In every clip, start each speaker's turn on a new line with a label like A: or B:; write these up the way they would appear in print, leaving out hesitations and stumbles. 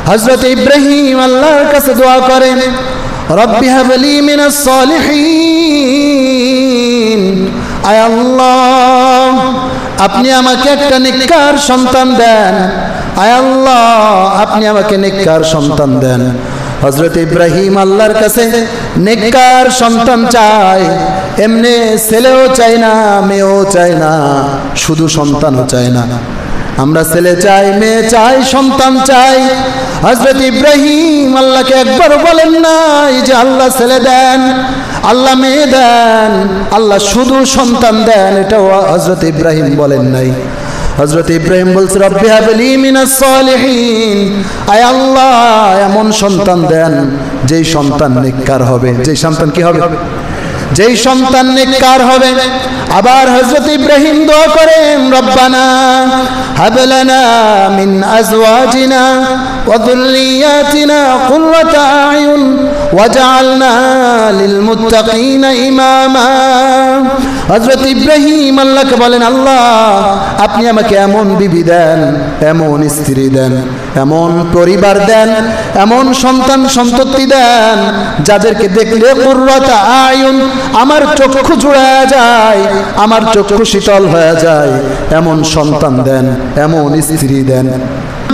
A: হযরত ইব্রাহিম আল্লাহর কাছে দোয়া করেন, রব্বি হাবলি মিনাস সলিহিন, আয় আল্লাহ আপনি আমাকে একটা নেককার সন্তান দেন, আয় আল্লাহ আপনি আমাকে নেককার সন্তান দেন। হযরত ইব্রাহিম আল্লাহর কাছে নেককার সন্তান চায়, এমনি ছেলেও চায় না, মেয়েও চায় না, শুধু সন্তানও চায় না। আমরা ছেলে চাই, মেয়ে চাই, সন্তান চাই। হযরত ইব্রাহিম আল্লাহকে একবার বলেন নাই যে আল্লাহ ছেলে দেন, আল্লাহ মেয়ে দেন, আল্লাহ শুধু সন্তান দেন, এটাও হযরত ইব্রাহিম বলেন নাই। হযরত ইব্রাহিম বলছে, রব্বি হাবলি মিনাস সলিহিন, আয় আল্লাহ এমন সন্তান দেন যেই সন্তান নেককার হবে। যেই সন্তান কি হবে? যেই সন্তান নেককার হবে। আবার হযরত ইব্রাহিম দোয়া করেন, রব্বানা হাব লানা মিন আজওয়াজিনা ওয়া যুররিয়াতিনা কুররাতা আয়ুন ওয়াজআলনা লিল মুত্তাকিনা ইমামা। হযরত ইব্রাহিম আল্লাহকে বলেন, আল্লাহ আপনি আমাকে এমন বিবি দেন, এমন স্ত্রী দেন, এমন পরিবার দেন, এমন সন্তান সন্ততি দেন যাদেরকে দেখলে কুররাতা আয়ুন, আমার চক্ষু জুড়ায়া যায়, আমার চক্ষু শীতল হয়ে যায়, এমন সন্তান দেন, এমন স্ত্রী দেন।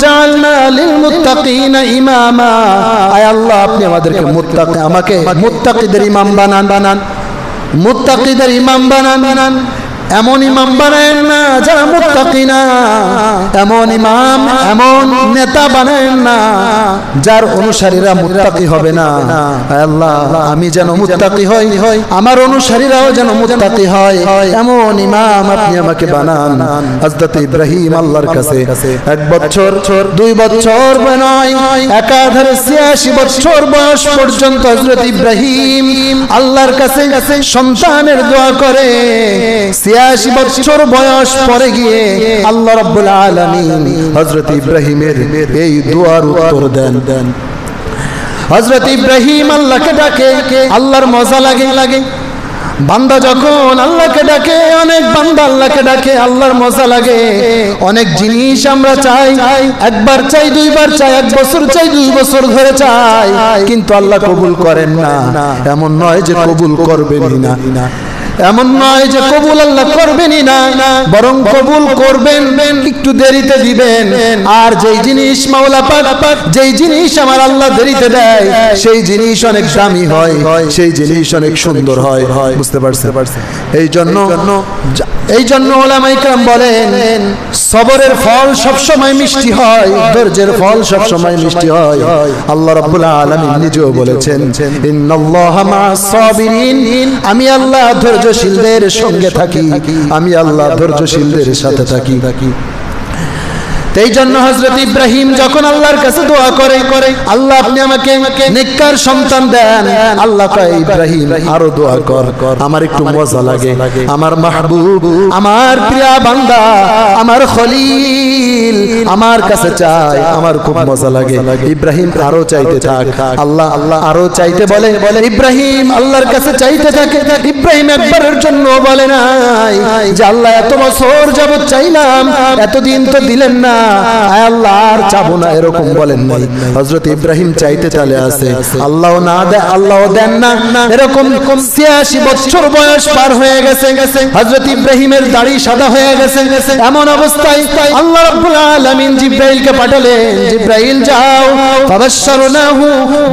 A: জাআলনা লিল মুত্তাকিনা ইমামা, আয় আল্লাহ আপনি আমাদেরকে মুত্তাকি, আমাকে মুত্তাকিদের ইমাম বানান, মুত্তাকিদের ইমাম বানান। এমন ইমাম বানায়েন না যারা মুত্তাকি না, এমন ইমাম, এমন নেতা বানায়েন না যার অনুসারীরা মুত্তাকি হবে না। আল্লাহ আমি যেন মুত্তাকি হই, আমার অনুসারীরাও যেন মুত্তাকি হয়, এমন ইমাম আপনি আমাকে বানান। হযরত ইব্রাহিম আল্লাহর কাছে 1 বছর 2 বছর নয়, একাধারে 86 বছর বয়স পর্যন্ত হযরত ইব্রাহিম আল্লাহর কাছে সন্তানের দোয়া করে। 86 বছর বয়স পরে গিয়ে আল্লাহ রাব্বুল আলামিন হযরত ইব্রাহিমের এই দোয়ার উত্তর দেন। হযরত ইব্রাহিম আল্লাহকে ডাকে, আল্লাহর মজা লাগে। বান্দা যখন আল্লাহকে ডাকে, অনেক বান্দা আল্লাহকে ডাকে, আল্লাহর মজা লাগে। অনেক জিনিস আমরা চাই, একবার চাই, 2 বার চাই, 1 বছর চাই, 2 বছর ধরে চাই, কিন্তু আল্লাহ কবুল করেন না। এমন নয় যে কবুল করবেনই না, এমন নয় যে কবুল আল্লাহ করবেনই না, বরং কবুল করবেন, একটু দেরিতে দিবেন। আর যেই জিনিস মাওলা পাক, যেই জিনিস আমার আল্লাহ দেরিতে দেয়, সেই জিনিস অনেক দামি হয়, সেই জিনিস অনেক সুন্দর হয়। বুঝতে পারছেন? এই জন্য উলামায়ে কেরাম বলেন, সবরের ফল সবসময় মিষ্টি হয়, ধৈর্যের ফল সবসময় মিষ্টি হয়। আল্লাহ রাব্বুল আলামিন নিজেও বলেছেন, ইন্নাল্লাহা মা'আস সাবিরিন, আমি আল্লাহ ধৈর্যশীলদের সঙ্গে থাকি, আমি আল্লাহ ধৈর্যশীলদের সাথে থাকি। এই জন্য হযরত ইব্রাহিম যখন আল্লাহর কাছে দোয়া করে, আল্লাহ আপনি আমাকে নেককার সন্তান দেন, আল্লাহ কয় ইব্রাহিম আরো দোয়া কর। আমার একটু মজা লাগে, আমার মাহবুব, আমার প্রিয় বান্দা, আমার খলিল আমার কাছে চায়, আমার খুব মজা লাগে। ইব্রাহিম আরো চাইতে থাক, আল্লাহ আরো চাইতে বলে। ইব্রাহিম আল্লাহর কাছে চাইতে থাকে। ইব্রাহিম একবারের জন্য বলে নাই যে আল্লাহ এত বছর যাবত চাইলাম, এতদিন তো দিলেন না, আল্লাহ আর চাবো না, এরকম বলেন নাই। হযরত ইব্রাহিম চাইতে চলে আসে, আল্লাহ না দেয়, আল্লাহ দেন না। এরকম 86 বছর বয়স পার হয়ে গেছে, হযরত ইব্রাহিমের দাড়ি সাদা হয়ে গেছে। এমন অবস্থায় আল্লাহ রাব্বুল আলামিন জিবরাইলকে পাঠালেন, জিবরাইল যাও, ফাবাশশারনাহু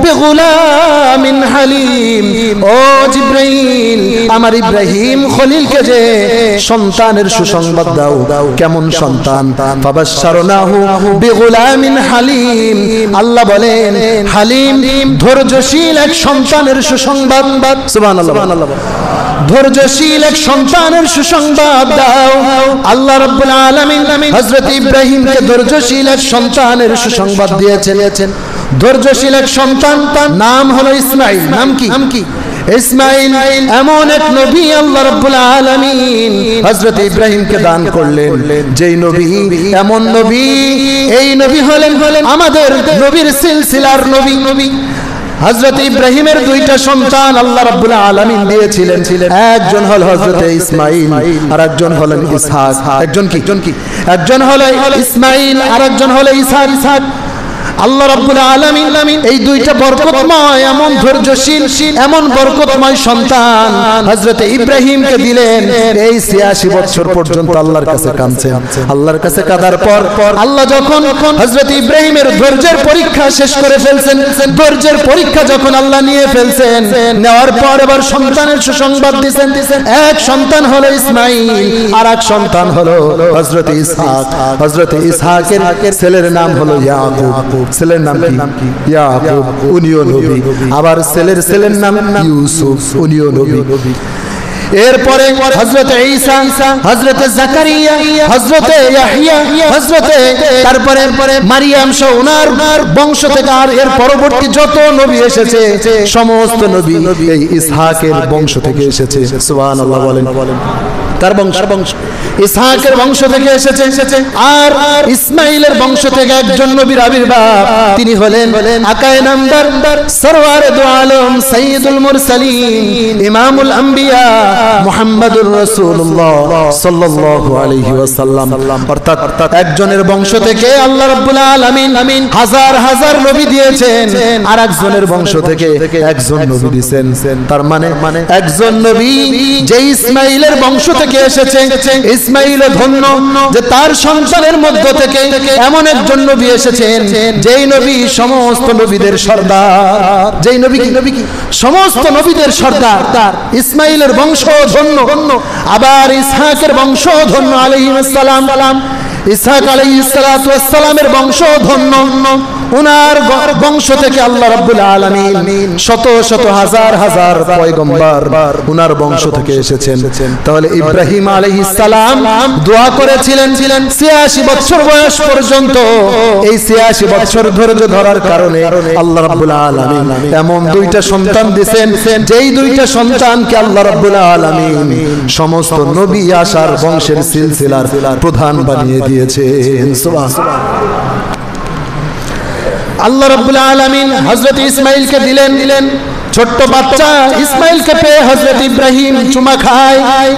A: বিগুলামিন হালিম। ও জিবরাইল, আমার ইব্রাহিম খলিলকে যে সন্তানের সুসংবাদ দাও। কেমন সন্তান? ফাবাশশারনাহু বিগুলামিন হালিম। আল্লাহ বলেন হালিম, ধৈর্যশীল এক সন্তানের সুসংবাদ। সুবহানাল্লাহ, ধৈর্যশীল এক সন্তানের সুসংবাদ দাও। আল্লাহ রাব্বুল আলামিন হযরত ইব্রাহিমকে ধৈর্যশীল এক সন্তানের সুসংবাদ দিয়েছেন। ধৈর্যশীল এক সন্তান, নাম হলো ইসমাঈল। নাম কি? ইসমাঈল এমন এক নবী আল্লাহ রাব্বুল আলামিন হযরত ইব্রাহিমকে দান করলেন, যেই নবী, এমন নবী, এই নবী হলেন আমাদের নবীর সিলসিলার নবী। হযরত ইব্রাহিমের 2টা সন্তান আল্লাহ রাব্বুল আলামিন দিয়েছিলেন। একজন হল হযরত ইসমাঈল, আর একজন হলেন ইসহাক। একজন হলো ইসমাঈল, আর একজন হলো ইসহাক। আল্লাহ রাব্বুল আলামিন এই দুইটা বরকতময় এমন ধৈর্যশীল এমন বরকতময় সন্তান হযরত ইব্রাহিমকে দিলেন। এই ৮৬ বছর পর্যন্ত আল্লাহর কাছে কাঁদছেন। আল্লাহর কাছে কাঁদার পর আল্লাহ যখন হযরত ইব্রাহিমের ধৈর্যের পরীক্ষা শেষ করে ফেলছেন, ধৈর্যের পরীক্ষা যখন আল্লাহ নিয়ে ফেলছেন, নেওয়ার পর এবার সন্তানের সুসংবাদ দিয়েছেন। এক সন্তান হলো ইসমাঈল, আর এক সন্তান হলো হযরত ইসহাক। হযরত ইসহাকের ছেলের নাম হলো ইয়াকুব। ছেলের নাম কি? ইয়াকুব, উনিও নবী। আবার ছেলের নাম ইউসুফ, উনিও নবী। এরপরে হযরত ঈসা, হযরত জাকারিয়া, হযরত ইয়াহইয়া, তারপরে মারিয়াম সহ ওনার বংশ থেকে আর এর পরবর্তী যত নবী এসেছে সমস্ত নবী এই ইসহাকের বংশ থেকে এসেছে। সুবহানাল্লাহ বলেন। তার বংশ ইসহাকের বংশ থেকে এসেছে। আর ইসমাইলের বংশ থেকে একজন নবীর আবির্ভাব, তিনি হলেন আকায়ে নামদার সরওয়ারে দু আলম সাইয়্যিদুল মুরসালিন ইমামুল আম্বিয়া মুহাম্মাদুর রাসূলুল্লাহ সাল্লাল্লাহু আলাইহি ওয়াসাল্লাম। অর্থাৎ একজনের বংশ থেকে আল্লাহ রাব্বুল আলামিন হাজার হাজার নবী দিয়েছেন, আর একজনের বংশ থেকে একজন নবী দিয়েছেন। তার মানে একজন নবী যে ইসমাইলের বংশ থেকে এসেছে, ইসমাইল ধন্য যে তার সন্তানের মধ্য থেকে এমন একজন নবী এসেছেন যেই নবী সমস্ত নবীদের সর্দার। যেই নবী কি সমস্ত নবীদের সর্দার, তার ইসমাইলের বংশ ধন্য। আবার ইসহাকের বংশ ধন্য আলাইহিস সালাম। ইসহাক আলাইহিস সালাতু ওয়াস সালামের বংশ ধন্য। উনার বংশ থেকে আল্লাহ রাব্বুল আলামিন শত শত হাজার হাজার পয়গম্বর উনার বংশ থেকে এসেছেন। তাহলে ইব্রাহিম আলাইহিস সালাম দোয়া করেছিলেন ৮৬ বছর বয়স পর্যন্ত। এই ৮৬ বছর ধৈর্য ধরার কারণে আল্লাহ রাব্বুল আলামিন এমন দুইটা সন্তান দিয়েছেন, যেই দুইটা সন্তানকে আল্লাহ রাব্বুল আলামিন সমস্ত নবী আসার বংশের সিলসিলার প্রধান বানিয়ে দিয়েছেন। সুবহানাল্লাহ। আল্লাহ রাব্বুল আলামিন হযরত ইসমাঈলকে দিলেন। ছোট্ট বাচ্চা ইসমাঈলকে পেয়ে হযরত ইব্রাহিম চুমা খায়,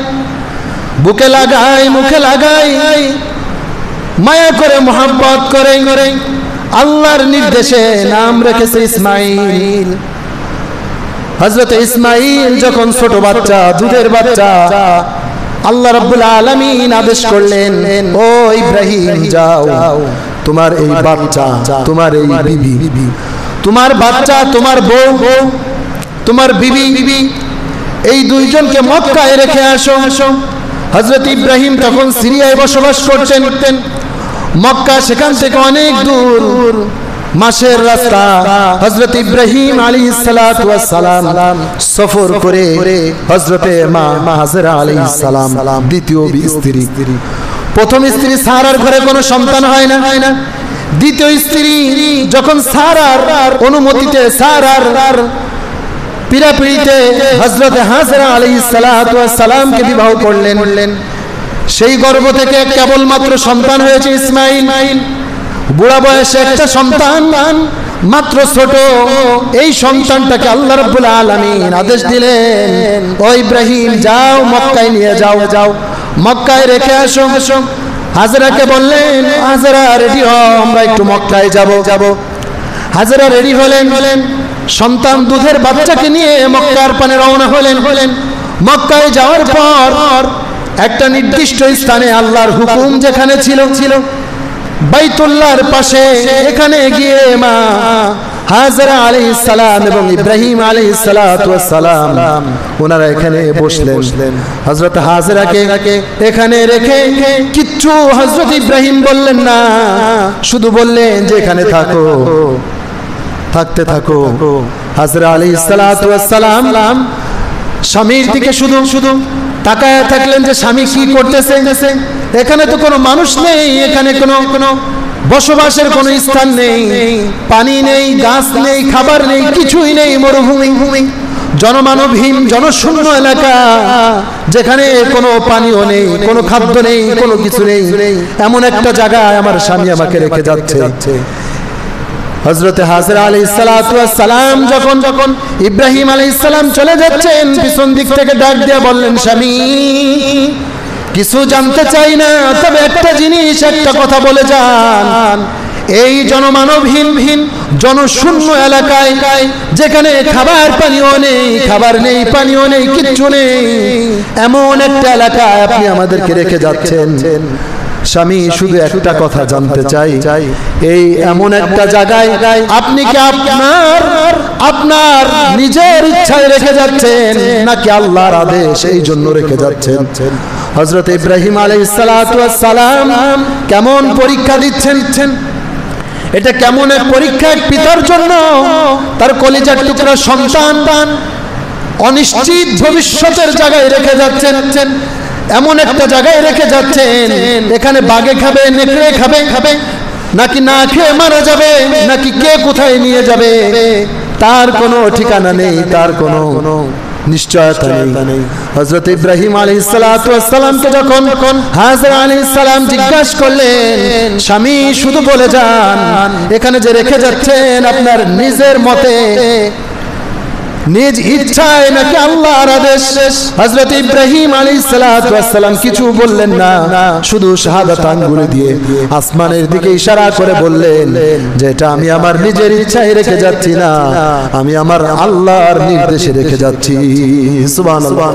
A: বুকে লাগায়, মুখে লাগায়, মায়া করে মোহাব্বত করে। আল্লাহর নির্দেশে নাম রেখেছে ইসমাঈল। হযরত ইসমাঈল যখন ছোট বাচ্চা, দুধের বাচ্চা, আল্লাহ রাব্বুল আলামিন আদেশ করলেন, ও ইব্রাহিম যাও, তোমার এই বাচ্চা, তোমার এই বিবি, তোমার বাচ্চা, তোমার বউ, তোমার বিবি, এই দুইজনকে মক্কায় রেখে আসো। হযরত ইব্রাহিম তখন সিরিয়ায় বসবাস করতেন। মক্কা সেখান থেকে অনেক দূর, মাসের রাস্তা। হযরত ইব্রাহিম আলাইহিস সালাতু ওয়াস সালাম সফর করে হযরতে মা হাজেরা আলাইহিস সালাম দ্বিতীয় স্ত্রী, প্রথম স্ত্রী সারার ঘরে কোনো সন্তান হয় না। দ্বিতীয় স্ত্রী যখন সারার অনুমতিতে, সারার পিড়াপিড়িতে হযরত হাজেরা আলাইহিস সালাতু ওয়াস সালামকে বিবাহ করলেন। সেই গর্ভ থেকে কেবলমাত্র সন্তান হয়েছে ইসমাঈল। বুড়া বয়সে একটা সন্তান মাত্র ছোট, এই সন্তানটাকে আল্লাহ রাব্বুল আলামিন আদেশ দিলেন, ও ইব্রাহিম যাও, মক্কায় নিয়ে যাও, মক্কায় রেখে আসো। হাজেরাকে বললেন, হাজেরা রেডি হও, আমরা একটু মক্কায় যাব। হাজেরা রেডি হলেন। সন্তান দুধের বাচ্চাকে নিয়ে মক্কার পানে রওনা হলেন। মক্কায় যাওয়ার পর একটা নির্দিষ্ট স্থানে আল্লাহর হুকুম যেখানে ছিল বাইতুল্লাহর পাশে, এখানে গিয়ে মা হাজেরা আলাইহিস সালাম এবং ইব্রাহিম আলাইহিস সালাতু ওয়াস সালাম ওনারা এখানে বসলেন। হযরত হাজেরাকে এখানে রেখে কিচ্ছু হযরত ইব্রাহিম বললেন না, শুধু বললেন যে এখানে থাকতে থাকো। হাজেরা আলাইহিস সালাতু ওয়াস সালাম স্বামীর দিকে শুধু তাকায় থাকলেন যে স্বামী কি করতেছে। এখানে তো কোনো মানুষ নেই, এখানে কোনো বসবাসের কোনো স্থান নেই, পানি নেই, গাছ নেই, খাবার নেই, কিছুই নেই, মরুভূমি, জনমানবহীন জনশূন্য এলাকা, যেখানে কোনো পানিও নেই, কোনো খাদ্য নেই, কোনো কিছু নেই। এমন একটা জায়গায় আমার স্বামী আমাকে রেখে যাচ্ছে। হযরত হাজেরা আলাইহিস সালাতু ওয়াস সালাম যখন ইব্রাহিম আলাইহিস সালাম চলে যাচ্ছেন, পিছন দিক থেকে ডাক দিয়ে বললেন, স্বামী কিছু জানতে চাই না, তবে একটা জিনিস, একটা কথা বলে যান। এই জনমানবহীন জনশূন্য এলাকায়, যেখানে খাবার পানিও নেই, খাবার নেই, পানিও নেই, কিচ্ছু নেই, এমন একটা এলাকায় আপনি আমাদেরকে রেখে যাচ্ছেন। স্বামী শুধু একটা কথা জানতে চাই, এই এমন একটা জায়গায় আপনি কি আপনার নিজের ইচ্ছায় রেখে যাচ্ছেন নাকি আল্লাহর আদেশ এই জন্য রেখে যাচ্ছেন? হযরত ইব্রাহিম আলাইহিস সালাতু ওয়াস সালাম কেমন পরীক্ষা দিচ্ছেন, এটা কেমন এক পরীক্ষা এক পিতার জন্য। তার কলিজার টুকরা সন্তান অনিশ্চিত ভবিষ্যতের জায়গায় রেখে যাচ্ছেন, এমন একটা জায়গায় রেখে যাচ্ছেন, এখানে বাঘে খাবে, নেকড়ে খাবে, নাকি না খেয়ে মারা যাবে, নাকি কে কোথায় নিয়ে যাবে তার কোনো ঠিকানা নেই, তার কোনো নিশ্চয়তা নেই। হযরত ইব্রাহিম আলাইহিস সালাতু ওয়াস সালামকে যখন হাজরা আলাইহিস সালাম জিজ্ঞাসা করলেন, স্বামী শুধু বলে যান এখানে যে রেখে যাচ্ছেন আপনার নিজের মতে, নিজ ইচ্ছায় নাকি আল্লাহর আদেশ? হযরত ইব্রাহিম আলাইহিস সালাতু ওয়াস সালাম কিছু বললেন না, শুধু শাহাদাত আঙ্গুলে দিয়ে আসমানের দিকে ইশারা করে বললেন যে এটা আমি আমার নিজের ইচ্ছায় রেখে যাচ্ছি না, আমি আমার আল্লাহর নির্দেশে রেখে যাচ্ছি। সুবহানাল্লাহ।